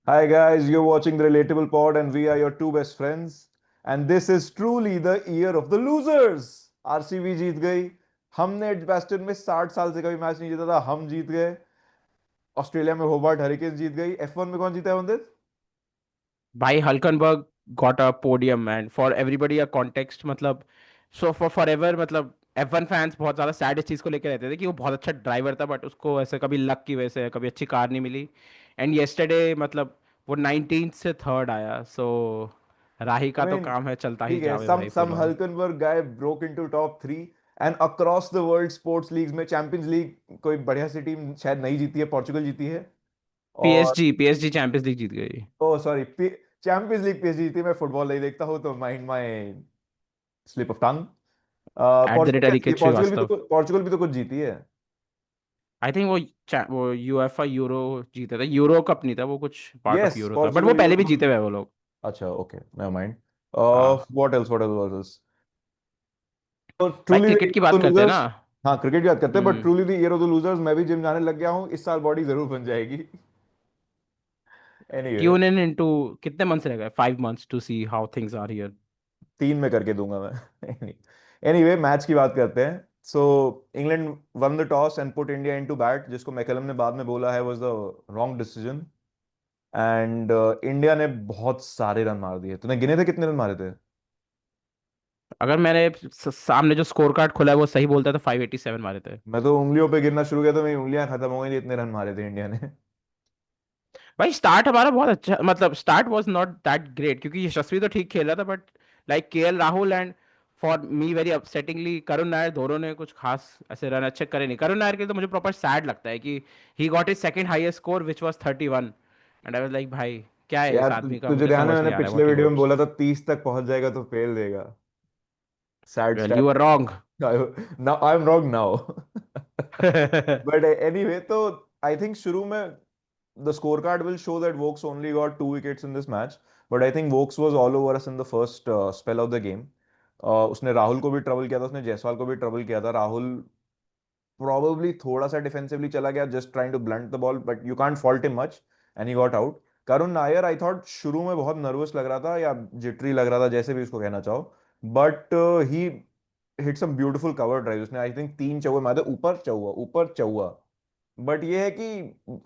Hi guys, you're watching the Relatable Pod and we are your two best friends. And this is truly the year of the losers. RCB जीत गई। हमने एडजबेस्टन में 60 साल से कभी match नहीं जीता था, हम जीत गए। ऑस्ट्रेलिया में होबार्ट हरिकेन्स जीत गई। F1 में कौन जीता है वंदित? भाई Hulkenberg got a podium and for everybody a context मतलब सो फॉर एवर मतलब F1 फैंस बहुत ज़्यादा सैड इस चीज़ को लेकर रहते थे कि वो बहुत अच्छा ड्राइवर था बट उसको ऐसे कभी लक की वजह से कभी अच्छी कार नहीं मिली। एंड येस्टरडे मतलब वो 19 से थर्ड आया। सो राही I का तो mean, काम है, चलता ही ठीक है, जावे some भाई some full on. Hulkenberg guy broke into top 3 and across the world sports leagues में चैंपियंस लीग कोई बढ़िया सी टीम शायद नहीं जीती है, पोर्चुगल जीती है। और पीएसजी चैंपियंस लीग जीत गई। ओ सॉरी, चैंपियंस लीग पीएसजी जीती है। मैं फुटबॉल नहीं देखता हूँ तो mind my slip of tongue. At the Portugal rate क्या जीती है? अनिकेत श्रीवास्तव। पोर्चुगल भी तो कुछ जीती है। आई थिंक वो यूएफआ यूरो जीते थे, यूरो कप नहीं था वो, कुछ पार्ट ऑफ यस, यूरो था बट वो पोर्चुगल पहले भी यूरो। जीते हुए हैं वो लोग। अच्छा, ओके, नेवर माइंड। हाँ व्हाट एल्स? तो भाई ट्रूली द क्रिकेट की ईयर ऑफ बात द करते हैं ना। लूजर्स। हाँ, क्रिकेट की बात करते हैं, but hmm. Truly the year of the losers. मैं भी जिम जाने लग गया हूँ, इस साल बॉडी जरूर बन जाएगी। एनीवे, ट्यून इन इनटू कितने मंथ्स रह गए? 5 months to see how things are here. 3 में करके दूंगा मैं। एनीवे, मैच की बात करते हैं। सो England one the toss and put India into bat, जिसको मैकलम ने बाद में बोला है was the wrong decision. And India ने बहुत सारे रन मार दिए। तूने गिने थे कितने रन मारे थे? अगर मैंने सामने जो स्कोर कार्ड खोला है वो सही बोलता है तो 587 मारे थे। मैं तो उंगलियों पे गिरना शुरू किया तो मेरी उंगलियां खत्म हो गई थी, इतने रन मारे थे इंडिया ने। भाई स्टार्ट हमारा बहुत अच्छा, मतलब start was not that great क्योंकि यशस्वी तो ठीक खेल रहा था but like KL Rahul and for me very upsettingly Karun Nair, दोनों ने कुछ खास ऐसे रन अच्छे करे नहीं। करुण नायर के लिए तो मुझे प्रॉपर सैड लगता है कि he got his second highest score which was 31 and I was like भाई क्या है इस यार, आदमी का, तुझे मुझे ध्यान है समझ मैंने नहीं आ रहा है पिछले व्हाट ही वीडियो में वांट्स। बोला था 30 तक पहुंच जाएगा तो फेल देगा। Said well you are stat. Wrong. Now I am wrong now. But anyway, तो आई थिंक शुरू में the scorecard will show that Vokes only got 2 wickets in this match, but I think Vokes was all over us in the first spell of the game. उसने राहुल को भी trouble किया था, उसने जायसवाल को भी ट्रबल किया था। राहुल probably थोड़ा सा डिफेंसिवली चला गया, just trying to blunt the ball, but you can't fault him much and he got out. Karun Nair I thought शुरू में बहुत नर्वस लग रहा था या जिटरी लग रहा था, जैसे भी उसको कहना चाहो, but he hit some beautiful cover drive. उसने आई थिंक 3 चौके मारे थे, ऊपर चौवा ऊपर चौवा। बट ये है कि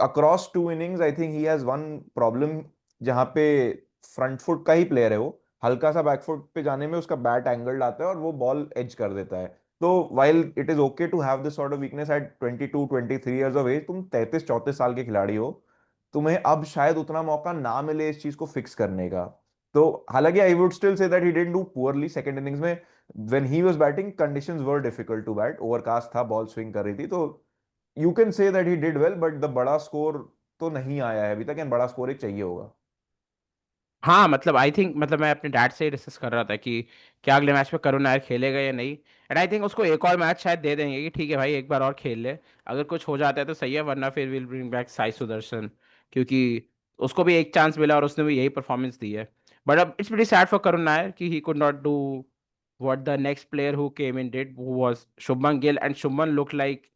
across 2 innings I think he has one problem, जहां पे फ्रंट फुट का ही प्लेयर है वो। हल्का सा बैक फुट पे जाने में उसका बैट एंगल आता है और वो बॉल एज कर देता है। तो while it is okay to have this sort of weakness at 22-23 years of age, तुम 33-34 साल के खिलाड़ी हो, तुम्हें अब शायद उतना मौका ना मिले इस चीज को फिक्स करने का। तो हालांकि I would still say that he didn't do poorly second innings में। When he was batting conditions were difficult to bat, overcast था, बॉल स्विंग कर रही थी, तो you can say that he did well, but the बड़ा score तो नहीं आया है अभी तक, एंड बड़ा स्कोर एक चाहिए होगा। हाँ मतलब आई थिंक मतलब मैं अपने डैड से डिस्कस कर रहा था कि क्या अगले मैच में करुण नायर खेलेगा या नहीं। एंड आई थिंक उसको एक और मैच शायद दे देंगे कि ठीक है भाई एक बार और खेल ले, अगर कुछ हो जाता है तो सही है वरना फिर will bring back Sai Sudarshan, क्योंकि उसको भी एक चांस मिला और उसने भी यही परफॉर्मेंस दी है। बट अब it's very sad for Karun Nair कि he could not do what the next player who came in did, who was Shubman Gill. And Shubman look like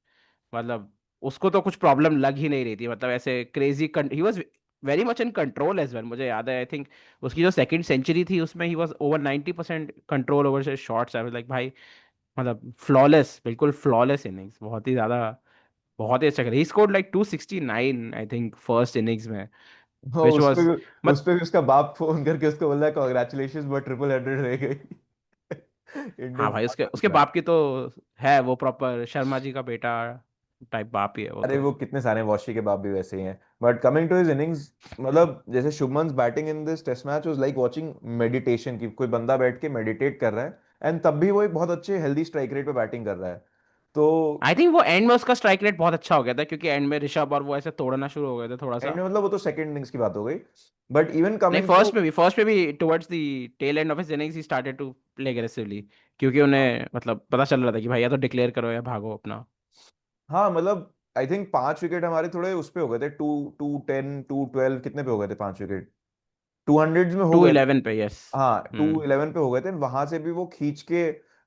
मतलब उसको तो कुछ प्रॉब्लम लग ही नहीं रही थी, मतलब ऐसे crazy he was very much in control as well. मुझे याद है आई थिंक उसकी जो सेकंड सेंचुरी थी उसमें ही वाज ओवर 90% कंट्रोल ओवर से शॉट्स। आई वाज लाइक भाई मतलब फ्लॉलेस, बिल्कुल फ्लॉलेस इनिंग्स, बहुत ही ज्यादा, बहुत ही अच्छा। He scored like 269 I think first innings में, हो, व्हिच वाज उस पे भी उसका बाप फोन करके उसको बोल रहा है कॉन्ग्रेचुलेशन, बट ट्रिपल हेडेड रह गई। हाँ इंडियंस भाई बात उसके उसके करता है। बाप की तो है वो प्रॉपर शर्मा जी का बेटा टाइप बाप ही है वो अरे तो। वो कितने सारे वॉशी के बाप भी वैसे ही हैं। But coming to his innings, मतलब जैसे Shubman's batting in this test match was like watching meditation, की कोई बंदा बैठ के मेडिटेट कर रहा है, एंड तब भी वो एक बहुत अच्छे हेल्दी स्ट्राइक रेट पे बैटिंग कर रहा है। तो आई थिंक वो एंड में उसका स्ट्राइक रेट बहुत अच्छा हो गया था क्योंकि एंड में ऋषभ और वो ऐसे तोड़ना शुरू हो गए थे थोड़ा एंड सा। में मतलब वो तो सेकंड इनिंग्स की बात हो गई, बट इवन नहीं कमिंग टू, फर्स्ट में भी towards the tail end of his innings he started to play aggressively, क्योंकि उन्हें मतलब पता चल रहा था कि भाई या तो डिक्लेयर करो या भागो अपना। हाँ मतलब आई थिंक 5 विकेट हमारे थोड़े उस पे हो गए थे, 2-10 2-12 कितने पे हो गए थे 5 विकेट? 200 में हो टू गए थे। इलेवन पे यस। हाँ, टू हम्म। इलेवन पे हो गए थे, वहां से भी वो खींच के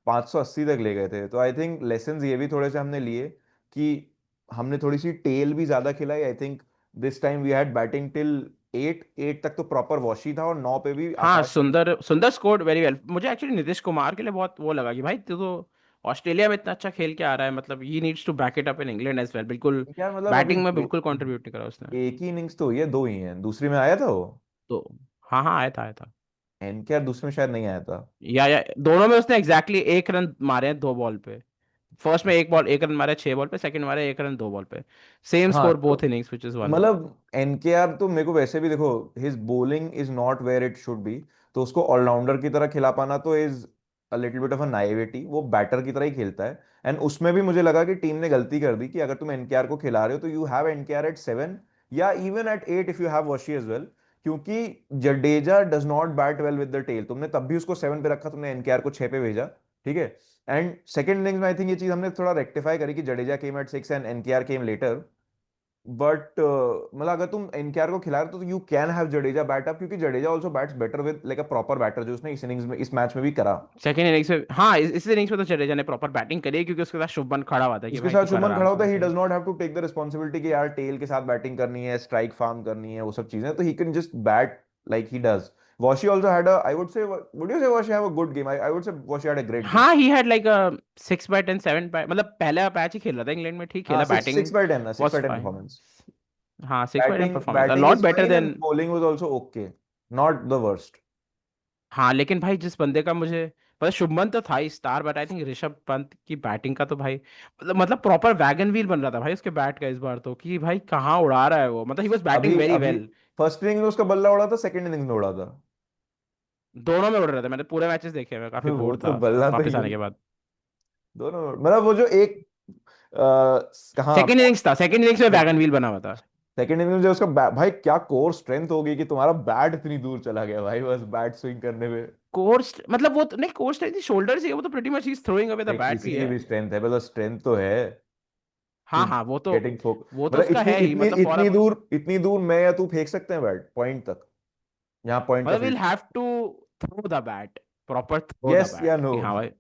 580 तक ले गए थे। तो आई थिंक लेसन ये भी थोड़े से हमने लिए कि हमने थोड़ी सी टेल भी ज्यादा खिलाई। I think this time we had batting till 8 8 तक तो प्रॉपर वॉशी था, और 9 पे भी हाँ, आकाश ने। सुंदर सुंदर स्कोर्ड वेरी वेल। मुझे एक्चुअली नीतीश कुमार के लिए बहुत वो लगा कि भाई तू तो ऑस्ट्रेलिया में इतना अच्छा खेल के आ रहा है, मतलब he needs to back it up in England as well. बिल्कुल यार मतलब अभी बैटिंग में दो, बिल्कुल कंट्रीब्यूट नहीं करा उसने। एक ही इनिंग्स तो हुई है, दो ही हैं, दूसरी में आया था वो। तो हाँ हाँ, आया था आया था। एनकेआर दूसरे में शायद नहीं आया था। या दोनों में उसने एग्जैक्टली एक रन मारे हैं 2 बॉल पे। फर्स्ट में एक बॉल एक रन मारे 6 बॉल पे, सेकंड मारे एक रन 2 बॉल पे। सेम हाँ स्कोर तो बोथ इनिंग्स विच इज 1। मतलब एनकेआर तो मेरे को वैसे भी देखो, his bowling is not where it should be, तो उसको ऑलराउंडर की तरह खिला पाना तो is a little bit of a naivety, वो बैटर की तरह ही खेलता है। एंड उसमें भी मुझे लगा कि टीम ने गलती कर दी कि अगर तुम एनकेआर को खिला रहे हो तो यू हैव एनकेआर एट 7 या even at 8 if you have Washi as well, क्योंकि Jadeja does not bat well with the tail, तुमने तब भी उसको 7 पे रखा, तुमने एनकेआर को 6 पे भेजा, ठीक है। एंड सेकंड इनिंग्स में आई थिंक ये चीज हमने थोड़ा रेक्टिफाई करी कि Jadeja came at 6 and NKR came later, but मतलब अगर तुम एनकेआर को खिला रहे हो तो you can have Jadeja bat up, क्योंकि Jadeja also bats better with like a proper batter, जो उसने इस इनिंग्स में, इस मैच में भी करा। सेकंड इनिंग्स में हाँ, इस इनिंग्स में तो जडेजा ने प्रॉपर बैटिंग करी है, क्योंकि उसके साथ शुभमन खड़ा हुआ था कि उसके भाई साथ तू कर शुभमन आराम खड़ा से होता है, he batting. Does not have to take the responsibility कि यार टेल के साथ बैटिंग करनी है, स्ट्राइक फार्म करनी है, वो सब चीजें, तो he can just bat like he does. Washi also had a, I would say, would you say Washi have a good game? I would say Washi had a great game. हाँ, he had like 6/10 7 मतलब पहला match ही खेल रहा था England में, ठीक हाँ, खेला, six batting by ten, six was by ten fine. Performance. हाँ, 6/10 batting performance, a batting lot is better fine and then. Bowling was also okay, not the worst. हाँ, लेकिन भाई जिस बंदे का मुझे पता, शुभमन तो था ही star, but I think Rishabh Pant की बैटिंग का तो भाई मतलब प्रॉपर वैगन व्हील बन रहा था भाई उसके बैट का इस बार तो, कि भाई कहाँ उड़ा रहा है वो, मतलब ही वाज बैटिंग अभी वेरी अभी वेल। फर्स्ट इनिंग में उसका बल्ला उड़ा था, सेकंड इनिंग में उड़ा था। दोनों में उड़ रहे थे, मैंने पूरे मैचेस देखे, मैं काफी वो बोर तो था बल्ला तो वापस आने यूं, के बाद। दोनों मतलब वो जो एक कहाँ, सेकंड इनिंग्स में वैगन व्हील बना हुआ था। सेकंड इनिंग में जो उसका भाई क्या कोर स्ट्रेंथ होगी कि तुम्हारा बैट इतनी दूर चला गया भाई, बस बैट स्विंग करने में। कोर्स मतलब वो नहीं, कोर्स थी शोल्डर से, वो तो pretty much he is throwing away the नहीं, बैट किसी भी की है। भी स्ट्रेंथ है, मतलब स्ट्रेंथ तो है टू हाँ हाँ, वो तो गेटिंग फोक, वो तो मतलब उसका इतनी है ही, इतनी मतलब फॉर इतनी अब दूर, इतनी दूर मैं या तू फेंक सकते हैं बैट पॉइंट तक, यहाँ पॉइंट का मतलब will field. Have to throw the bat, proper throw the yes या बैट नो? कि हाँ भाई।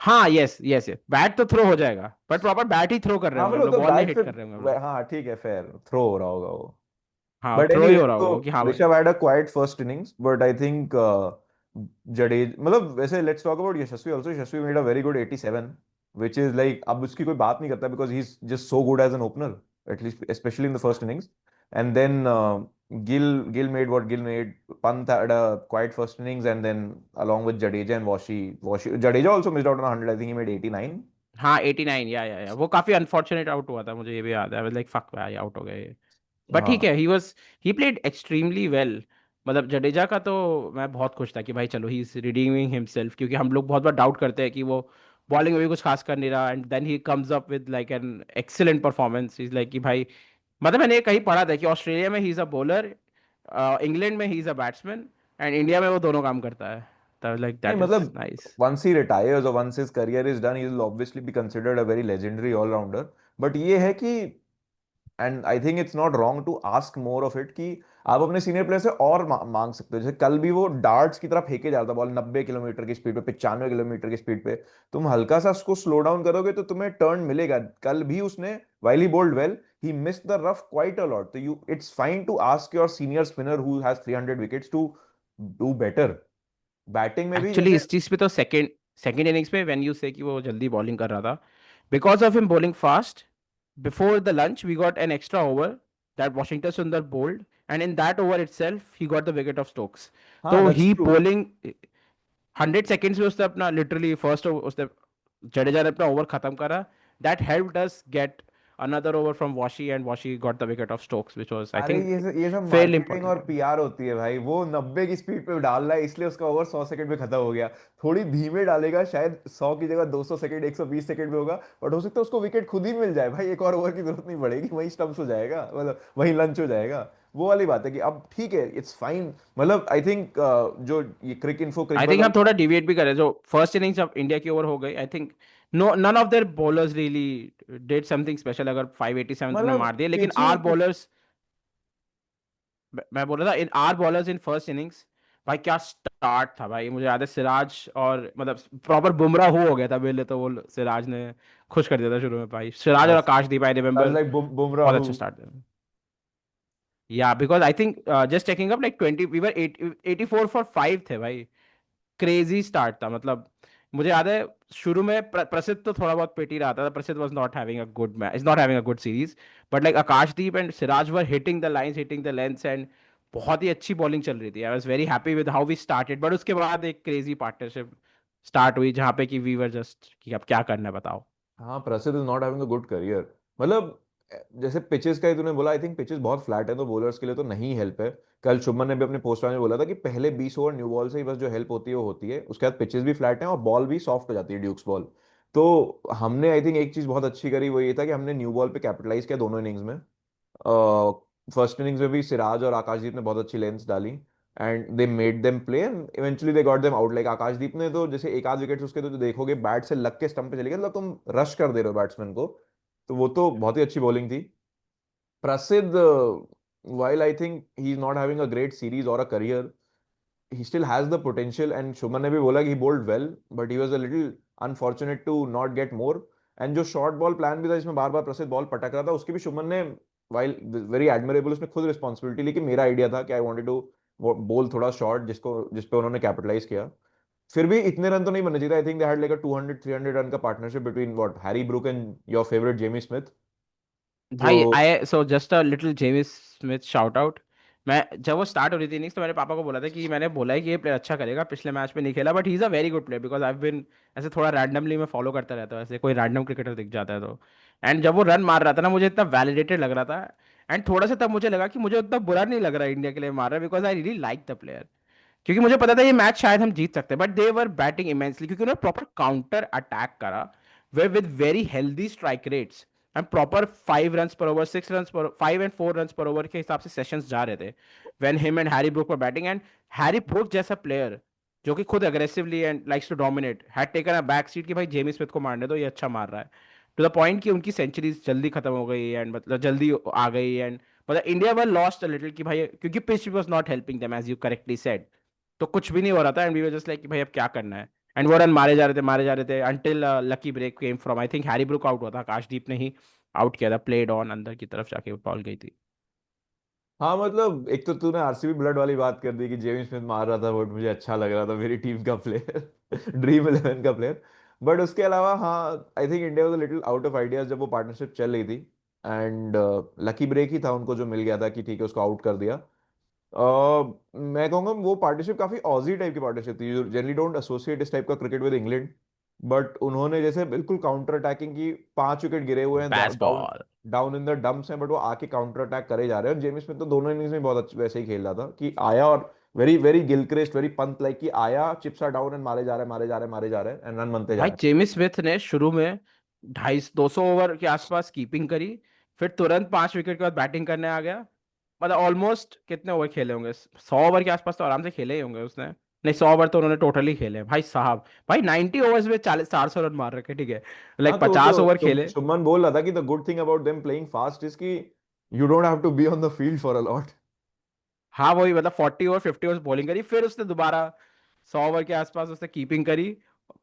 हाँ, यस यस यस, बैट तो थ्रो हो जाएगा, बट प्रॉपर बैट ही थ्रो कर रहे हाँ होंगे हम मतलब लोग, तो बॉल नहीं बैट हिट फिर, कर रहे होंगे हम लोग। हाँ ठीक है, फेयर थ्रो हो रहा होगा वो। हाँ, बट थ्रो ही एनीवे, हो रहा तो होगा वो कि हाँ भाई। Rishabh had a quite first innings, but I think Jadeja, मतलब वैसे let's talk about Yashasvi also, Yashasvi made a very good 87, which is like, अब उसकी कोई बात नहीं करता because he is just so good as an opener, at least specially in the first innings. And then Gill made what Gill made. Pant had a quiet first innings, and then along with Jadeja and Jadeja also missed out on 100. I think he made 89. हाँ, 89, या वो काफी unfortunate out हुआ था, मुझे ये भी याद है, लाइक फक भाई आउट हो गए। बट ठीक हाँ है, ही प्लेड एक्सट्रीमली वेल। मतलब जडेजा का तो मैं बहुत खुश था कि भाई चलो ही इज रिडीमिंग हिमसेल्फ, क्योंकि हम लोग बहुत बार डाउट करते हैं कि वो बॉलिंग में भी कुछ खास कर नहीं रहा, and then he comes up with like an excellent performance, is like कि भाई, मतलब मैंने ये कहीं पढ़ा था कि ऑस्ट्रेलिया में he is a bowler, England में he is a batsman, and India में वो दोनों काम करता है, तो लाइक नहीं दैट इज मतलब nice. once he retires or once his career is done, he will obviously be considered a very legendary all rounder, but ये है कि, and I think it's not wrong to ask more of it, कि आप अपने senior player से और मांग सकते हो। जैसे कल भी वो डार्ट्स की तरह फेंके जा रहा था बॉल 90 किलोमीटर की स्पीड पे, 95 किलोमीटर की स्पीड पे, तुम हल्का सा उसको स्लो डाउन करोगे तो तुम्हें टर्न मिलेगा। कल भी उसने, while he bowled well, he missed the rough quite a lot, तो you, it's fine to ask your senior spinner who has 300 wickets to do better। Batting में भी एक्चुअली जैसे, इस चीज पे तो सेकंड सेकंड इनिंग्स पे व्हेन यू से कि वो जल्दी बॉलिंग कर रहा था, because of him bowling fast, before the lunch we got an extra over that Washington Sundar bowled, and in that over itself he got the wicket of Stokes. हाँ तो that's ही true. Bowling 100 seconds में उसने अपना literally first उसने जडेजा ने अपना over खत्म करा, that helped us gate another over from Washi, and Washi got the wicket of Stokes, which was I अरे think ये सब fairly मार्केटिंग और important. पीआर होती है भाई, वो 90 की स्पीड पे डाल रहा है इसलिए उसका ओवर 100 सेकंड में खत्म हो गया। थोड़ी धीमे डालेगा, शायद 100 की जगह 200 सेकंड, 120 सेकंड में होगा, बट हो सकता है उसको विकेट खुद ही मिल जाए भाई, एक और ओवर की जरूरत नहीं पड़ेगी, वही स्टम्प्स हो जाएगा, मतलब वही लंच हो जाएगा। वो वाली बात है कि अब ठीक है, इट्स फाइन। मतलब आई थिंक जो ये Cricinfo I Cricbuzz think हम वाले, थोड़ा डिविएट भी करें, जो फर्स्ट इनिंग्स जब इंडिया की ओवर हो गई, I think no none of their bowlers really did something special, अगर 587 तुमने मतलब मार दिए, लेकिन पिची आर बॉलर्स, मैं बोल रहा था इन are bowlers in first innings, भाई क्या स्टार्ट था भाई, मुझे याद है सिराज, और मतलब प्रॉपर बुमराह हो गया था पहले तो, वो सिराज ने खुश कर दिया था शुरू में भाई, सिराज और आकाशदीप आई रिमेम्बर, लाइक बहुत बुमराह। अच्छा स्टार्ट था। या because I think just checking up like 20 we were 84 for 5 थे भाई। क्रेजी स्टार्ट था मतलब। मुझे याद है शुरू में प्रसिद्ध तो थोड़ा बहुत पिट ही रहा था। Prasidh was not having a good match, is not having a good series. But like Akashdeep and Siraj were hitting the lines, hitting the lengths, and बहुत ही अच्छी बॉलिंग चल रही थी। I was very happy with how we started. But उसके बाद एक crazy partnership start हुई जहाँ पे कि वी वर जस्ट कि अब क्या करना है बताओ। हाँ, प्रसिद्ध is not having a good career. मतलब जैसे पिचेस का ही तूने बोला, आई थिंक पिचेस बहुत फ्लैट है तो बॉलर्स के लिए तो नहीं हेल्प है। कल शुभमन ने भी अपने पोस्ट में बोला था कि पहले 20 ओवर न्यू बॉल से ही बस जो हेल्प होती है वो होती है, उसके बाद पिचेस भी फ्लैट हैं और बॉल भी सॉफ्ट हो जाती है, ड्यूक्स बॉल। तो हमने आई थिंक एक चीज बहुत अच्छी करी, वो ये था कि हमने न्यू बॉल पे कैपिटलाइज किया दोनों इनिंग्स में। फर्स्ट इनिंग्स में भी सिराज और आकाशदीप ने बहुत अच्छी लेंथ्स डाली, and they made them play and eventually they got them out. Like Akashdeep ने तो जैसे एक आध विकेट उसके तो जो देखोगे बैट से लग के स्टंप पे चले गए, मतलब तुम रश कर दे रहे हो बैट्समैन को। तो वो तो बहुत ही अच्छी बॉलिंग थी। प्रसिद्ध, while I think he's not having a great series or a career, he still has the potential, and Shubman ने भी बोला कि he bowled well but he was a little unfortunate to not get more। And जो short ball plan भी था जिसमें बार बार प्रसिद्ध ball पटक रहा था, उसकी भी शुभमन ने, वाइल वेरी एडमिरेबल, उसने खुद रिस्पॉन्सिबिलिटी ली कि मेरा आइडिया था कि आई वांटेड टू बोल थोड़ा शॉर्ट, जिसपे उन्होंने कैपिटलाइज किया। फिर भी इतने रन तो नहीं बनने चाहिए। I think they had like a 200-300 run का partnership between what Harry Brook and your favourite Jamie Smith. तो भाई I saw just a little Jamie's Smith shout out. मैं जब वो स्टार्ट हो रही थी इनिंग्स तो मैंने पापा को बोला था कि मैंने बोला है कि ये प्लेयर अच्छा करेगा, पिछले मैच में नहीं खेला but he is a very good player because I been ऐसे थोड़ा रैंडमली मैं फॉलो करता रहता हूँ, ऐसे कोई रैंडम क्रिकेटर दिख जाता है तो। एंड जब वो रन मार रहा था ना मुझे इतना वैलिडेटेड लग रहा था। एंड थोड़ा सा तब मुझे लगा कि मुझे उतना बुरा नहीं लग रहा इंडिया के लिए मार रहा है because I really like the player. क्योंकि मुझे पता था ये मैच शायद हम जीत सकते हैं but they were batting immensely क्योंकि उन्होंने प्रॉपर काउंटर अटैक करा way with very healthy strike rates and proper 5 run पर ओवर, 6 रन पर, 5 and 4 रन पर ओवर के हिसाब से सेशंस जा रहे थे when him and Harry Brook were batting. And Harry Brook जैसा प्लेयर जो कि खुद aggressively and likes to dominate had taken a back seat कि भाई जेमी स्मिथ को मारने दो, ये अच्छा मार रहा है। टू द पॉइंट कि उनकी सेंचुरीज जल्दी खत्म हो गई एंड मतलब जल्दी आ गई एंड मतलब India were lost a little कि भाई क्योंकि pitch was not helping them as you correctly said. तो कुछ भी नहीं हो रहा था and we were just like कि भाई अब क्या करना है। एंड वो रन मारे जा रहे थे, मारे जा रहे थे until lucky break came from I think Harry Brook out हुआ था, आकाशदीप ने ही आउट किया था, प्लेड ऑन अंदर की तरफ जाके बॉल गई थी। हाँ, मतलब एक तो तूने आरसीबी ब्लड वाली बात कर दी कि जेमी स्मिथ मार रहा था बट मुझे अच्छा लग रहा था, मेरी टीम का प्लेयर ड्रीम 11 का प्लेयर। बट उसके अलावा हाँ, आई think India was little out of ideas जब वो पार्टनरशिप चल रही थी। एंड लकी ब्रेक ही था उनको जो मिल गया था कि ठीक है उसको आउट कर दिया। मैं कहूंगा वो पार्टनरशिप काफी ऑजी टाइप की पार्टनरशिप थी। यू जनरली डोंट एसोसिएट इस टाइप का क्रिकेट विद इंग्लैंड, बट उन्होंने जैसे बिल्कुल काउंटर अटैकिंग की। 5 विकेट गिरे हुए हैं, बैस down ball. Down in the dumps हैं, बट वो आके काउंटर अटैक करे जा रहे हैं। और जेम्स स्मिथ तो दोनों इनिंग्स में बहुत वैसे ही खेल रहा था कि आया और very very Gilchrist, very Pant like कि आया, चिप्सा डाउन एंड मारे जा रहे हैं, मारे जा रहे हैं, मारे जा रहे हैं, एंड रन बनते जा भाई रहे हैं। जेमी स्मिथ ने शुरू में 250 ओवर के आसपास कीपिंग करी, फिर तुरंत 5 विकेट के बाद बैटिंग करने आ गया। मतलब ऑलमोस्ट कितने ओवर खेले होंगे, 100 ओवर के आसपास तो आराम से खेले ही होंगे उसने। नहीं 100 ओवर तो उन्होंने टोटली खेले हैं भाई साहब। भाई 90 ओवर्स में 40 400 रन मार रखे, ठीक है। हाँ, लाइक तो 50 ओवर खेले। शुभमन बोल रहा था कि the good thing about them playing fast is कि you don't have to be on the field for a lot. हाँ वही मतलब 40 ओवर 50 ओवर्स बॉलिंग करी, फिर उसने दोबारा 100 ओवर के आसपास उसने कीपिंग करी।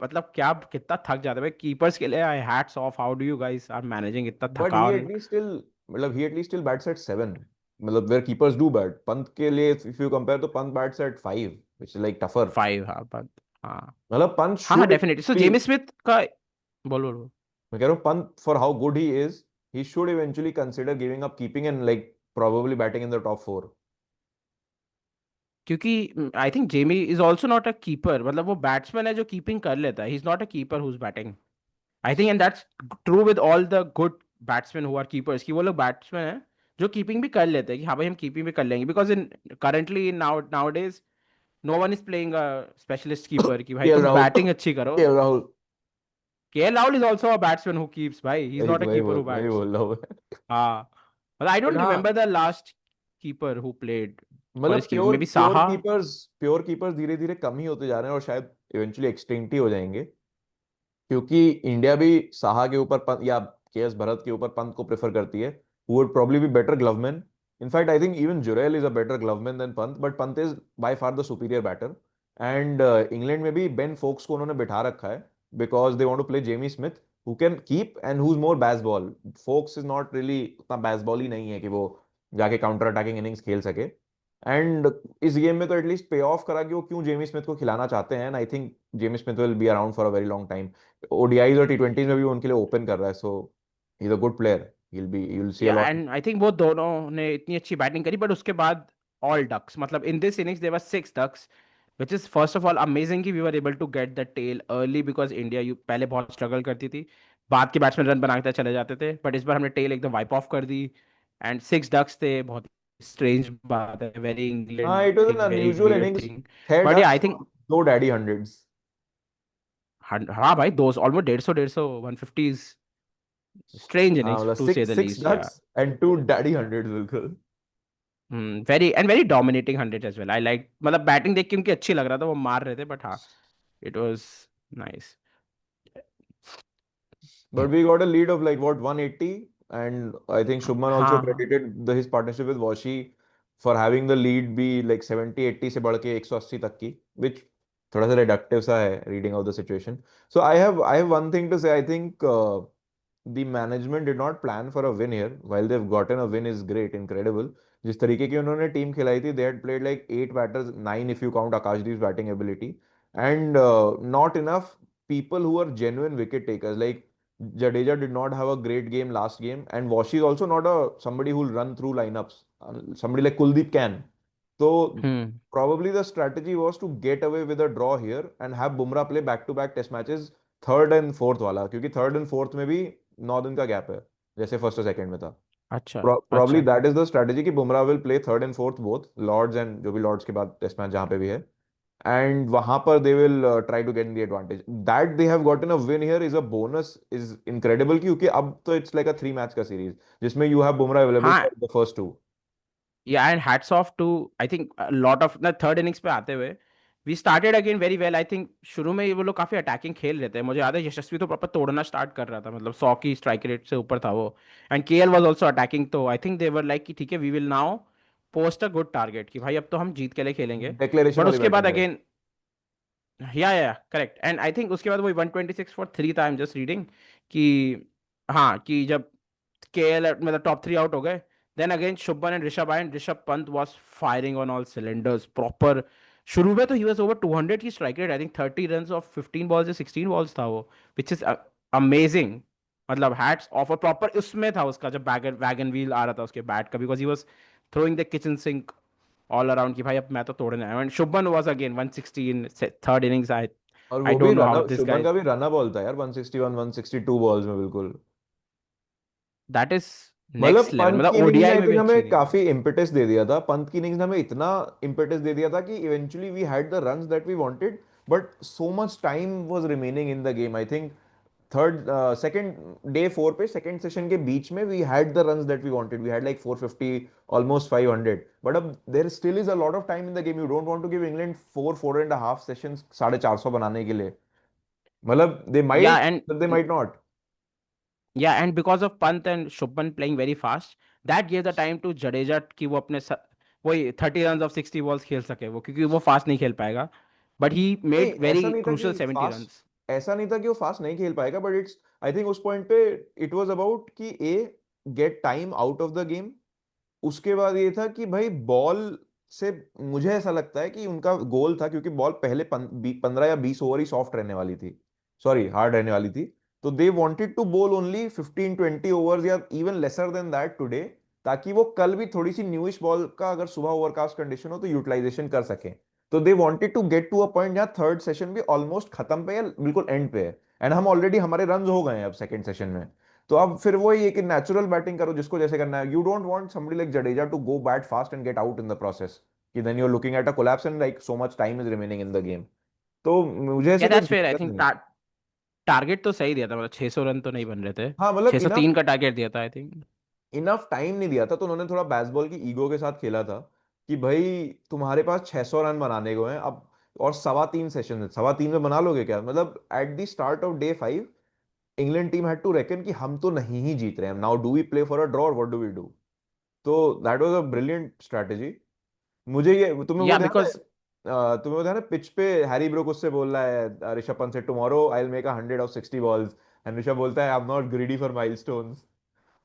मतलब क्या कितना थक जाता है भाई कीपर्स के लिए। I hats off, how do you guys are managing इतना बट ही थकान। एटलीस्ट स्टिल, मतलब he at least still bats at 7, मतलब where keepers do bat. Pant के लिए इफ यू कंपेयर तो Pant bats at 5, which is like tougher. 5 हाँ but हाँ। मतलब पंत हाँ हाँ should definitely so eventually, Jamie Smith का। बोल बोल बोल। मैं कह रहा हूँ Pant for how good he is, he should eventually consider giving up keeping and like probably batting in the top 4। क्योंकि I think Jamie is also not a keeper, मतलब वो बैट्समैन है जो कीपिंग कर लेता है, he is not a keeper who is batting. I think and that's true with all the good batsman who are keepers कि वो लोग बैट्समैन हैं जो कीपिंग भी कर लेते हैं कि हाँ भाई हम कीपिंग भी कर लेंगे because in currently now days no one is playing a specialist keeper कि भाई केएल तुम राहुल, बैटिंग अच्छी करो। KL Rahul, KL Rahul is also a batsman who keeps, भाई ही इज वही नॉट अ वही कीपर हु बोल वही बैट्स। बोल रहा हूँ। हाँ मतलब आई बट डोंट हाँ, remember the last keeper who played for मतलब his keeping, pure maybe pure Saha. Keepers pure keepers धीरे धीरे कम ही होते जा रहे हैं और शायद इवेंचुअली एक्सटिंक्ट ही हो जाएंगे। क्योंकि इंडिया भी साहा के ऊपर पंत या केएस भरत के ऊपर पंत को प्रेफर करती है, who would probably be better gloveman. In fact I think even Jurel is a better gloveman than Pant, but Pant is by far the superior batter. And England में भी बेन फोक्स को उन्होंने बिठा रखा है because they want to play Jamie Smith who can keep and who is more Bazball. Foakes is not really उतना बैस ball ही नहीं है कि वो जाके काउंटर अटैकिंग इनिंग्स खेल सके। एंड इस गेम में तो एटलीस्ट पे ऑफ करा कि वो क्यों जेमी स्मिथ को खिलाना चाहते हैं, and I think Jamie Smith will be around for a very long time. ODIs और टी20 में भी वो उनके लिए ओपन कर रहा है, so he is a good player, you will see a yeah lot. And I think वो दोनों ने इतनी अच्छी बैटिंग करी, बट उसके बाद ऑल डक्स, मतलब in this innings there were 6 ducks, which is first of all amazing कि we were able to get the tail early because India you पहले बहुत स्ट्रगल करती थी, बाद के बैट्समैन रन बनाते चले जाते थे, बट इस बार हमने टेल एकदम वाइप ऑफ कर दी। एंड 6 डक्स थे, बहुत स्ट्रेंज बात है, वेरी हाँ, England it was an thing, very unusual weird innings. Thing. 6 but yeah ducks I और थिंक 2 डैडी हंड्रेड्स। हाँ भाई, दो ऑलमोस्ट 150 150 स्ट्रेंज हाँ इनिंग्स मतलब to say the six six least. Yeah ducks and 2 daddy hundreds, बिल्कुल। Very and very dominating 100 as well, I like, मतलब batting देख के उनकी अच्छी लग रहा था, वो मार रहे थे, बट हाँ, it was nice. But we got a lead of like what 180, and I think Shubman also हाँ हाँ credited his partnership with Washi for having the lead be like 70-80 से बढ़ के 180 तक की, which थोड़ा सा reductive सा है reading of the situation. So I have one thing to say. I think the management did not plan for a win here. While they've gotten a win is great, incredible. जिस तरीके की उन्होंने team खिलाई थी, they had played like 8 batters, 9 if you count Akashdeep's batting ability, and not enough people who are genuine wicket takers. Like Jadeja did not have a great game last game, and Washi is also not a somebody who'll run through lineups. Somebody like Kuldeep can. So hmm probably the strategy was to get away with a draw here and have Bumrah play back-to-back test matches, third and fourth वाला, क्योंकि third and fourth में भी 9 दिन का gap है, जैसे first और second में था। अच्छा Probably अच्छा। that is the strategy कि Bumrah will play third and fourth both Lord's and जो भी लॉर्ड्स के बाद टेस्ट मैच जहाँ पे भी है, and वहां पर they will try to get the advantage. That they have gotten a win here is a bonus, is incredible, क्योंकि अब तो it's like a 3 मैच का सीरीज जिसमें you have बुमराह available हाँ for the first two. Yeah and hats off to, I think lot of ना, third innings पे आते हुए we started again very well. I think शुरू में ये वो लोग काफी अटैकिंग खेल रहे थे, मुझे याद है यशस्वी तो प्रॉपर तोड़ना स्टार्ट कर रहा था, मतलब 100 की स्ट्राइक रेट से ऊपर था वो। And KL was also attacking, तो I think they were like कि ठीक है, we will now post a good target, कि भाई अब तो हम जीत के लिए खेलेंगे। डिक्लेरेशन बट वाली उसके बाद बैटिंग है। अगेन, या करेक्ट, एंड आई थिंक उसके बाद वही 126 फॉर 3 था, आई एम जस्ट रीडिंग कि हाँ, कि जब केएल मतलब टॉप 3 आउट हो गए, then again Shubman and Rishabh आए, and Rishabh Pant was firing on all cylinders proper. शुरू में तो ही वाज ओवर 200 की strike rate, I think 30 run off 15 balls या 16 बॉल्स था वो, विच इज अमेजिंग। मतलब हैट्स ऑफ, और प्रॉपर उसमें था उसका जब वैगन वैगन व्हील आ रहा था उसके बैट का, because he was throwing the kitchen sink all around कि भाई अब मैं तो तोड़ने आया हूँ। And Shubman was again 160 in third innings. I और आई वो भी don't know how run, this Shubman guys, का भी रन बॉल था यार, 161 162 बॉल्स में, बिल्कुल। दैट इज मतलब नेक्स्ट लेवल, पंत मतलब की इनिंग्स ने ओडीआई आई में भी थिंक अच्छी हमें नहीं थी। काफी इम्पेटस दे दिया था, पंत की इनिंग्स ने हमें इतना इम्पेटस दे दिया था कि eventually we had the runs that we wanted, but so much time was remaining in the game. I think third second day 4 पे सेकंड सेशन के बीच में we had the runs that we wanted, we had like 450, almost 500, but अब there still is a lot of time in the game. You don't want to give England 4 4.5 sessions 450 बनाने के लिए। मतलब they yeah might, and they might not. Yeah and because of Pant and Shubman playing very fast, that give the time to Jadeja कि वो अपने वही 30 run of 60 balls खेल सके वो, क्योंकि वो फास्ट नहीं खेल पाएगा, बट ही नहीं, मेड ऐसा वेरी नहीं था क्रूशियल कि 70 फास्ट, रन्स। ऐसा नहीं था कि वो फास्ट नहीं खेल पाएगा, बट इट्स, आई थिंक उस पॉइंट पे इट वाज अबाउट कि a get time out of the game. उसके बाद ये था कि भाई बॉल से, मुझे ऐसा लगता है कि उनका गोल था, क्योंकि बॉल पहले 15 या 20 ओवर ही सॉफ्ट रहने वाली थी, सॉरी हार्ड रहने वाली थी, तो दे वांटेड टू बोल ओनली 15-20 ओवर्स या even lesser than that today, ताकि वो कल भी थोड़ी सी न्यूइश बॉल का अगर सुबह ओवरकास्ट कंडीशन हो तो यूटिलाइजेशन कर सकें। तो they wanted to get to a point जहां थर्ड सेशन भी ऑलमोस्ट खत्म पे या बिल्कुल एंड पे है, एंड हम ऑलरेडी हमारे रन हो गए हैं अब सेकंड सेशन में। तो अब फिर वही है कि नेचुरल बैटिंग करो जिसको जैसे करना है। You don't want somebody like Jadeja to go bat fast and get out in the process, कि then you are looking at a collapse and like so much time is remaining in the game. तो मुझे या ऐसे कोई that's fair, आई दिक्कत think नहीं। Target तो सही दिया था, मतलब 600 रन तो नहीं बन रहे थे, हाँ मतलब इनफ, 603 का टारगेट दिया था आई थिंक। इनफ टाइम नहीं दिया था, तो उन्होंने थोड़ा बेसबॉल की ईगो के साथ खेला था कि भाई तुम्हारे पास 600 रन बनाने को हैं अब, और 3.25 सेशन है, 3.25 में बना लोगे क्या? मतलब at the start of day 5 England team had to reckon कि हम तो नहीं ही जीत रहे हैं, now do we play for a draw और व्हाट डू वी डू? तो that was a brilliant strategy. मुझे ये, तुम्हें वो या ध्यान है, बिकॉज तुम्हें वो ध्यान है पिच पे हैरी ब्रूक उससे बोल रहा है ऋषभ पंत से, tomorrow I will make 100 of 60 balls, and Rishabh बोलता है I am not greedy for milestones.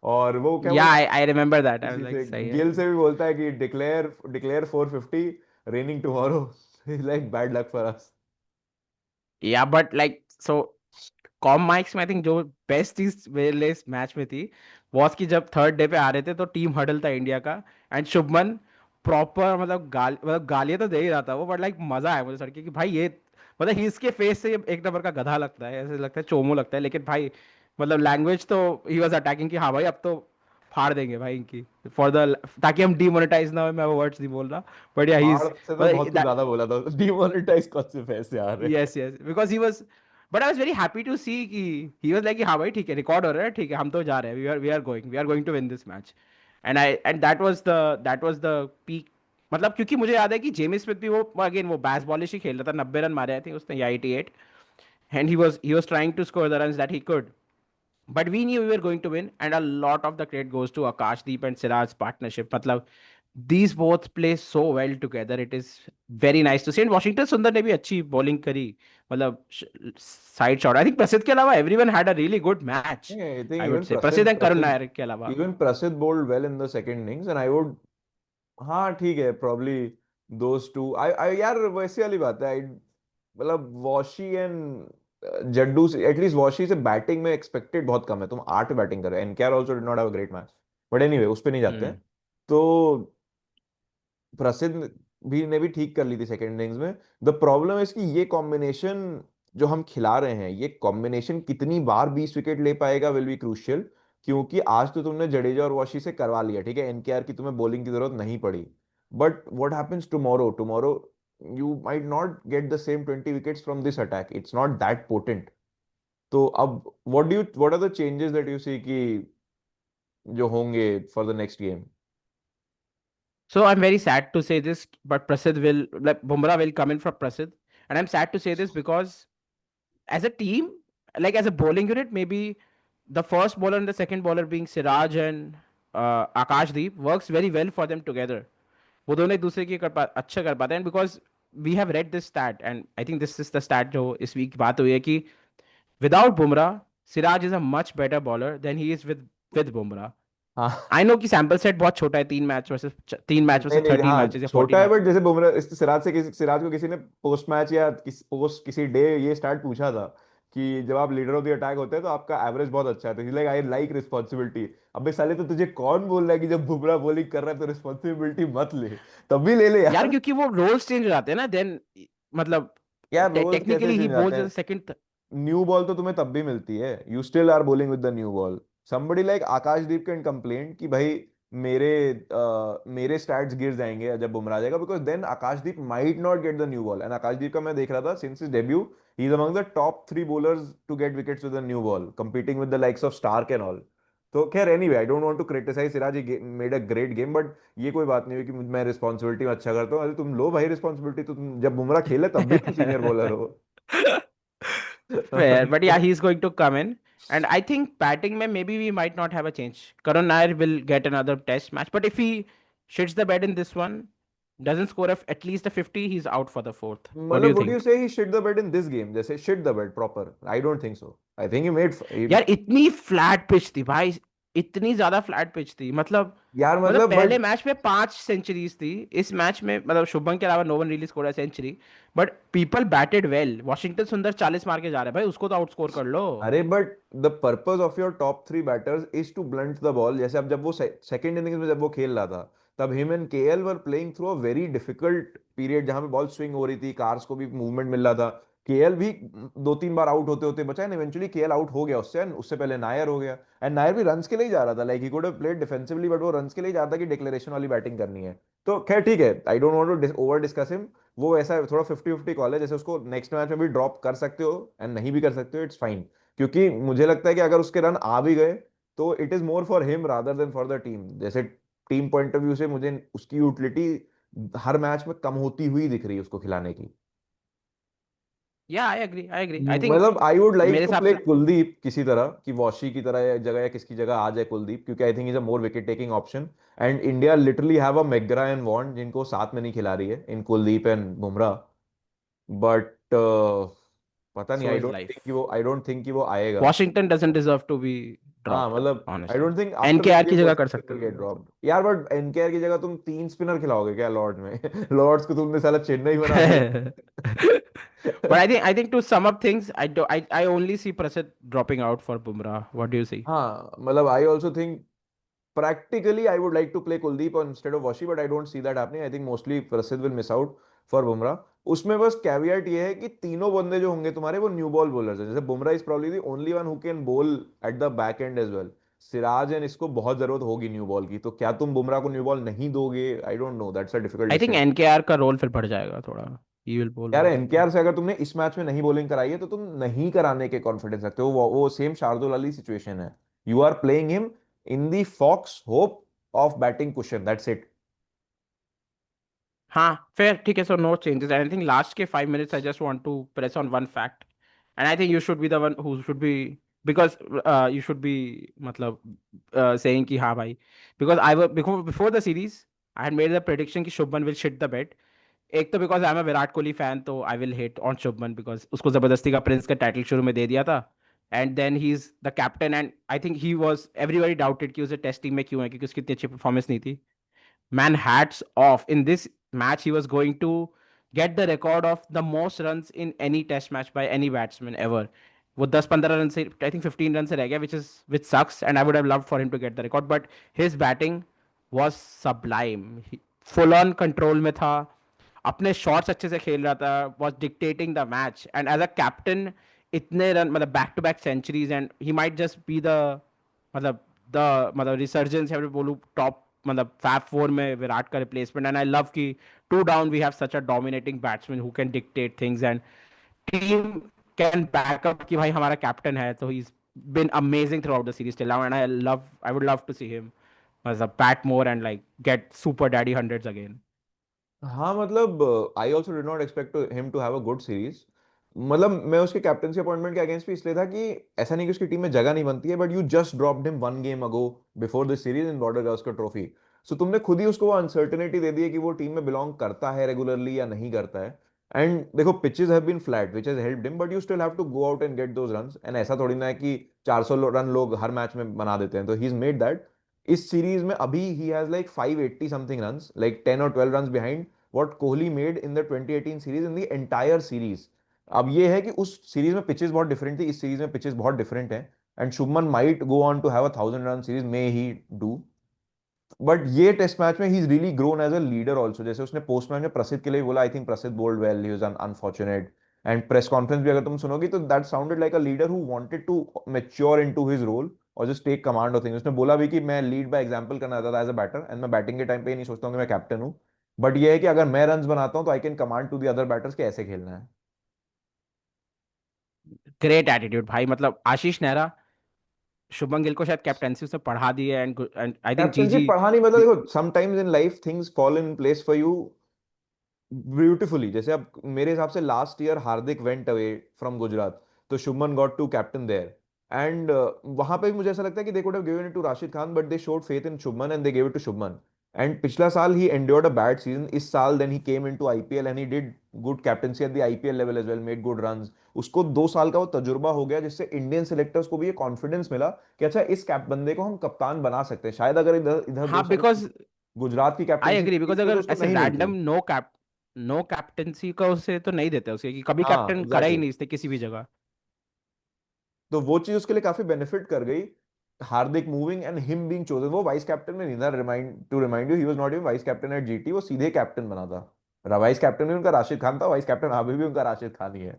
और वो क्या या बोलता आई रिमेम्बर दैट, है आई वाज किसी लाइक से, सही है। गिल से भी बोलता है कि declare declare 450 raining tomorrow. Is like bad luck for us. Yeah but like so कॉम माइक्स में आई थिंक जो बेस्ट चीज मेरे लिए इस मैच में थी वॉस कि जब थर्ड डे पे आ रहे थे तो टीम हडल था इंडिया का, एंड शुभमन प्रॉपर मतलब गालियां तो दे ही रहा था वो, बट लाइक मजा आया मुझे सड़के कि भाई ये मतलब ही इसके फेस से ये एक नंबर का गधा लगता है, ऐसे लगता है चोमू लगता है, लेकिन भाई मतलब लैंग्वेज तो ही वाज अटैकिंग कि हाँ भाई अब तो फाड़ देंगे भाई इनकी फॉर द, ताकि हम डीमोनेटाइज ना हो, मैं वो वर्ड्स नहीं बोल रहा, बट या ही हार इज से तो बहुत कुछ मतलब ज्यादा बोला था, डिमोनेटाइज कौन से पैसे आ रहे हैं। yes yes because he was, but I was very happy to see कि he was like कि हाँ भाई ठीक है रिकॉर्ड हो रहा है, ठीक है हम तो जा रहे हैं, we are going to win this match, and that was the peak, मतलब क्योंकि मुझे याद है कि जेमी स्मिथ भी वो अगेन वो बैस बॉलिश ही खेल रहा था, 90 रन मारे आई थिंक उसने या 88, and he was trying to score the runs that he could, but we knew we were going to win, and a lot of the credit goes to Akashdeep and Siraj's partnership. मतलब these both play so well together. It is very nice to see. And Washington Sundar ने भी अच्छी bowling करी, मतलब side shot. आई think प्रसिद्ध के अलावा everyone had a really good match. I think I would even say प्रसिद्ध and करुण प्रसिद्ध नायर के अलावा। इवन प्रसिद्ध bowled well in the second innings and I would, हाँ ठीक है, probably those two, I यार वैसी वाली बात है, I मतलब वॉशी एंड जड्डू से, एटलीस्ट वॉशी से बैटिंग में एक्सपेक्टेड बहुत कम है, तुम 8 बैटिंग कर रहे हो, NKR also did not have a great match, but anyway उस पे नहीं जाते हैं। हम्म। तो प्रसिद्ध भी ने भी ठीक कर ली थी सेकेंड इनिंग्स में। द प्रॉब्लम है कि ये कॉम्बिनेशन जो हम खिला रहे हैं, ये कॉम्बिनेशन कितनी बार 20 विकेट ले पाएगा विल बी क्रूशियल। क्योंकि आज तो तुमने जडेजा और वॉशी से करवा लिया, ठीक है, एनकेआर की तुम्हें बॉलिंग की जरूरत नहीं पड़ी, but what happens tomorrow, tomorrow you might not get the same 20 wickets from this attack, it's not that potent. तो अब what are the changes that you see कि जो होंगे for the next game? So I'm very sad to say this, but Prasidh will, like Bumrah will come in for Prasidh, and I'm sad to say this because as a team, like as a bowling unit, maybe the first bowler and the second bowler being Siraj and Akashdeep works very well for them together. वो दोनों एक दूसरे की अच्छा कर पाते हैं, because we have read this stat and I think this is the stat जो इस वीक बात हुई है कि without Bumrah Siraj is a much better bowler than he is with Bumrah. हाँ। आई नो कि सैम्पल सेट बहुत छोटा है, 3 मैच वर्सेस नहीं नहीं, 30 हाँ मैचेस या 40 छोटा है, मैच। बट जैसे बुमराह सिराज से किसी, सिराज को किसी ने पोस्ट मैच या पोस्ट किसी डे ये स्टार्ट पूछा था कि जब आप लीडर ऑफ द अटैक होते हैं तो आपका एवरेज बहुत अच्छा है, तो लाइक आई लाइक रिस्पॉन्सिबिलिटी। अबे साले, तो तुझे कौन बोल रहा है कि जब बुमराह बॉलिंग कर रहा है तो रिस्पॉन्सिबिलिटी मत ले? तब भी ले ले यार यार। क्योंकि वो रोल्स चेंज हो जाते हैं ना देन, मतलब यार रोल्स कैसे टेक्निकली ही चेंज जाते बोल्स हैं? As second. न्यू बॉल तो तुम्हें तब भी मिलती है, you still are bowling with the new ball. somebody like Akashdeep can complain कि भाई मेरे मेरे स्टैट्स गिर जाएंगे जब बुमराह जाएगा, because then Akashdeep might not get the new ball, and Akashdeep का मैं देख रहा था since his debut, he is among the top 3 bowlers to get wickets with the new ball, competing with the likes of Starc and all. तो खैर anyway, I don't want to criticise Siraj, he made a great game, but ये कोई बात नहीं हुई कि मैं responsibility में अच्छा करता हूँ। अरे तुम लो भाई रिस्पॉन्सिबिलिटी, तो तुम जब बुमराह खेले तब भी तुम सीनियर बॉलर हो। Fair, but yeah, he's going to come in. And I think batting mein maybe we might not have a change. Karan Nair will get another test match. But if he shits the bed in this one, doesn't score at least a 50, he's out for the fourth. What do मतलब you would you think? say he shit the bed in this game, जैसे shit the bed proper? I don't think so. I think he यार इतनी flat pitch थी भाई, इतनी ज्यादा flat pitch थी, यार मतलब मतलब पहले बट मैच में 5 सेंचुरीज थी, इस मैच में मतलब शुभमन के अलावा no one really scored century, but people batted well. Washington Sundar 40 मार के जा रहा है भाई, उसको तो आउटस्कोर कर लो। अरे but the purpose of your top 3 batters is to blunt the ball. जैसे अब जब वो सेकंड इनिंग्स में जब वो खेल रहा था, तब him and KL were playing through a very difficult period, जहां पे बॉल स्विंग हो रही थी, कार्स को भी मूवमेंट मिल रहा था। केएल भी 2-3 बार आउट होते होते बचा, एंड इवेंचुअली केएल आउट हो गया उससे, and उससे पहले नायर हो गया, एंड नायर भी रन्स के लिए ही जा रहा था, like he could have played defensively, but वो रन्स के लिए जा रहा था कि डिक्लेरेशन वाली बैटिंग करनी है। तो खैर ठीक है, I don't want to over discuss him. वो ऐसा थोड़ा 50-50 कॉल है, जैसे उसको नेक्स्ट मैच में भी ड्रॉप कर सकते हो एंड नहीं भी कर सकते हो, इट्स फाइन। क्योंकि मुझे लगता है कि अगर उसके रन आ भी गए तो it is more for him rather than for the team. जैसे टीम पॉइंट ऑफ व्यू से मुझे उसकी यूटिलिटी हर मैच में कम होती हुई दिख रही है उसको खिलाने की। या आई एग्री आई थिंक मतलब आई वुड लाइक मेरे टू हिसाब प्ले से। कुलदीप किसी तरह, कि वॉशी की तरह या जगह या किसकी जगह आ जाए कुलदीप, क्योंकि I think is a more wicket taking option. And India literally have a McGrath and वॉन्ड जिनको साथ में नहीं खिला रही है in Kuldeep and Bumrah. But पता नहीं, So is life. I don't think कि वो आएगा। Washington doesn't deserve to be हाँ dropped, मतलब आई honestly. Don't think after this NKR की गेम जगह कर वॉशिंगटन सकते विल थे गेट मतलब. ड्रॉप्ड यार, बट एनकेआर की जगह तुम 3 स्पिनर खिलाओगे क्या लॉर्ड्स में? लॉर्ड्स को तुमने साला चेन्नई बना But दिया। I think to sum up things, I only see Prasid dropping out for Bumrah. What do you see? हाँ मतलब I also think practically I would like to play Kuldeep instead of Washi, but I don't see that happening. I think mostly Prasid will miss out for Bumrah. उसमें बस caveat ये है कि तीनों बंदे जो होंगे तुम्हारे वो न्यू बॉल बॉलर्स हैं। जैसे Bumrah is probably the only one who can bowl at the back end as well. Siraj and इसको बहुत जरूरत होगी न्यू बॉल की, तो क्या तुम बुमराह को न्यू बॉल नहीं दोगे? I don't know, that's a difficult I think decision. NKR का रोल फिर बढ़ जाएगा थोड़ा. He will bowl यार more. एनकेआर से अगर तुमने इस मैच में नहीं बॉलिंग कराई है तो तुम नहीं कराने के कॉन्फिडेंस रखते हो। वो सेम शार्दुल वाली सिचुएशन है। You are playing him in the false hope of batting cushion, that's it. हाँ, fair. ठीक है. So no changes. And I think last के 5 minutes I just want to press on one fact, and I think you should be the one who should be, because you should be मतलब saying कि हाँ भाई, because I was before the series I had made the prediction कि Shubman will shit the bed. एक तो because I am a Virat Kohli fan, तो I will hate on Shubman because उसको जबरदस्ती का प्रिंस का टाइटल शुरू में दे दिया था. And then he is the captain, and I think he was everybody doubted कि उसे टेस्ट टीम में क्यों है, क्योंकि उसकी इतनी अच्छी परफॉर्मेंस नहीं थी. Man, hats off. In this match, he was going to get the record of the most runs in any test match by any batsman ever. वो 10-15 रन से, आई थिंक 15 रन से रह गया, which sucks, and I would have loved for him to get the record, but his batting was sublime. Full on control में था, अपने shots अच्छे से खेल रहा था, was dictating the match, and as a captain इतने रन मतलब back to back centuries, and he might just be the मतलब मतलब रिसर्जेंस है बोलूँ टॉप मतलब फैब फोर में विराट का रिप्लेसमेंट. एंड आई लव कि two down we have such a dominating batsman who can dictate things, and team can back up कि भाई हमारा कैप्टन है. तो he is been amazing throughout the series till now, and I would love to see him as a bat more and like get super daddy hundreds again. हाँ मतलब I also did not expect him to have a good series. मतलब मैं उसके captaincy appointment के against भी इसलिए था कि ऐसा नहीं कि उसकी टीम में जगह नहीं बनती है, but you just dropped him 1 game ago before this series in Border Gavaskar trophy. So तुमने खुद ही उसको वो अनसर्टेनिटी दे दी है कि वो टीम में बिलोंग करता है रेगुलरली या नहीं करता है। एंड देखो pitches have been flat which has helped him, but you still have to go out and get those runs. And ऐसा थोड़ी ना है कि 400 रन लोग हर मैच में बना देते हैं, तो ही इज मेड दैट। इस सीरीज में अभी he has like 580 something runs, like 10 और 12 runs behind what Kohli made in the 2018 series in the entire series. अब ये है कि उस सीरीज में पिचेस बहुत डिफरेंट थी, इस सीरीज में पिचेस बहुत डिफरेंट हैं। And Shubman might go on to have a 1000 run series, may he do. But ये टेस्ट मैच में he is really grown as a leader also. जैसे उसने पोस्ट मैच में प्रसिद्ध के लिए बोला, I think Prasidh bowled well, he was unfortunate. And press conference भी अगर तुम सुनोगी तो that sounded like a leader who wanted to mature into his role और just take command of things. उसने बोला भी कि मैं लीड बाय एग्जांपल करना चाहता था एज अ बैटर, एंड मैं बैटिंग के टाइम पे ही नहीं सोचता हूँ कि मैं कैप्टन हूँ, बट ये है कि अगर मैं रन्स बनाता हूँ तो I can command to the other batters कि ऐसे खेलना है। ग्रेट एटीट्यूड भाई. मतलब आशीष नेहरा शुभमन गिल को शायद कैप्टनसी उसने पढ़ा दी है, एंड आई थिंक कैप्टनसी जीजी. पढ़ा नहीं, मतलब देखो sometimes in life things fall in place for you beautifully. जैसे अब मेरे हिसाब से last year Hardik went away from Gujarat, तो Shubman got to captain there. And वहां पे भी मुझे ऐसा लगता है कि they could have given it to Rashid Khan, but they showed faith in Shubman and they gave it to Shubman. And पिछला साल he endured a bad season, इस साल देन he came into IPL and he did good captaincy at the IPL level as well, made good runs. उसको 2 साल का वो तजुर्बा हो गया, जिससे इंडियन सिलेक्टर्स को भी ये कॉन्फिडेंस मिला कि अच्छा इस कैप बंदे को हम कप्तान बना सकते हैं। शायद अगर इधर इधर हाँ, 2 साल बिकॉज गुजरात की आई कैप्टनसी एग्री, मिलती बिकॉज तो अगर उसको ऐसे नहीं रैंडम मिलती। नो कैप्टनसी का उसे तो नहीं देते उसे, कि कभी हाँ कैप्टन करा ही एग्जैक्टली। नहीं इसने किसी भी जगह. तो वो चीज उसके लिए काफी बेनिफिट कर गई, Hardik moving and him being chosen. वो वाइस कैप्टन में नहीं था, remind you, he was not even vice captain at GT, वो सीधे कैप्टन बना था। वाइस कैप्टन भी उनका राशिद खान था, वाइस कैप्टन अभी भी उनका राशिद खान ही है।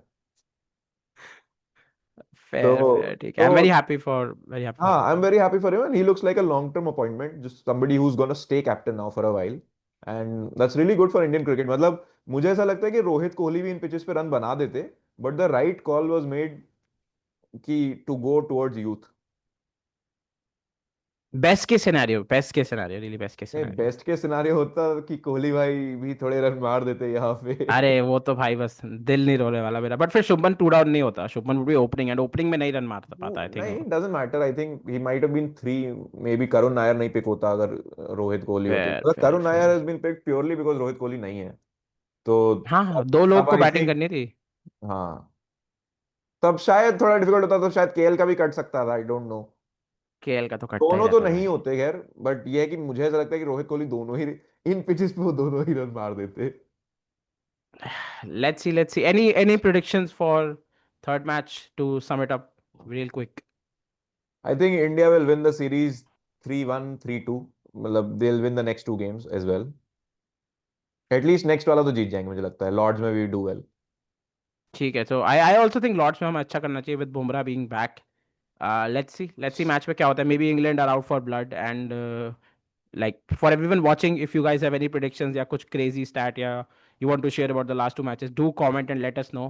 तो फेयर फेयर, ठीक है. तो I am very happy for हाँ, I am Shubman. Very happy for him and he looks like a long term appointment, just somebody who is gonna stay captain now for a while. And that's really good for Indian cricket. मतलब मुझे ऐसा लगता है कि रोहित कोहली भी इन pitches पे run बना देते, but the right call was made कि to go towards youth. Best के सिनेरियो, रियली बेस्ट के नहीं, सिनेरियो. बेस्ट के सिनारियो होता कि कोहली भाई भी थोड़े रन मार देते यहाँ अरे पे। वो तो भाई बस दिल नहीं रोने वाला मेरा, बट फिर शुभमन टू डाउन नहीं होता. Shubman would be opening, and opening में नहीं रन मारता पाता आई थिंक नहीं, वो. Doesn't matter, I think he might have been 3, maybe Karun Nayar नहीं पिक होता अगर रोहित कोहली होते, फेयर मतलब fair Karun Nayar fair. Has been picked purely because Rohit Kohli नहीं है। तो हाँ हाँ, अब दो लोग अब को आई बैटिंग थिंक, करनी थी. हाँ तब शायद थोड़ा डिफिकल्ट होता, तो शायद केएल का भी कट सकता था, आई डोंट नो। केएल का तो कटता ही दोनों तो रहता है नहीं भाई। होते खैर, बट ये है कि मुझे ऐसा लगता है कि रोहित कोहली दोनों ही इन पिचेस पे वो दोनों ही रन मार देते। Let's see. Any predictions for third match to sum it up real quick? I think India will win the series 3-1 3-2, मतलब they will win the next two games as well. At least next वाला तो जीत जाएंगे मुझे लगता है, Lord's में भी do well. ठीक है, तो आई ऑल्सो थिंक लॉर्ड्स में हमें अच्छा करना चाहिए with Bumrah being back. Let's see match में क्या होता है, maybe England are out for blood and like for everyone watching, if you guys have any predictions या कुछ crazy stat या you want to share about the last two matches, do comment and let us know.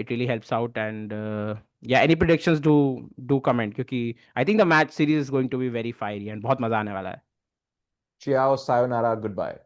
It really helps out and yeah, any predictions do comment क्योंकि I think the match series is going to be very fiery and बहुत मजा आने वाला है। Ciao, sayonara, good bye.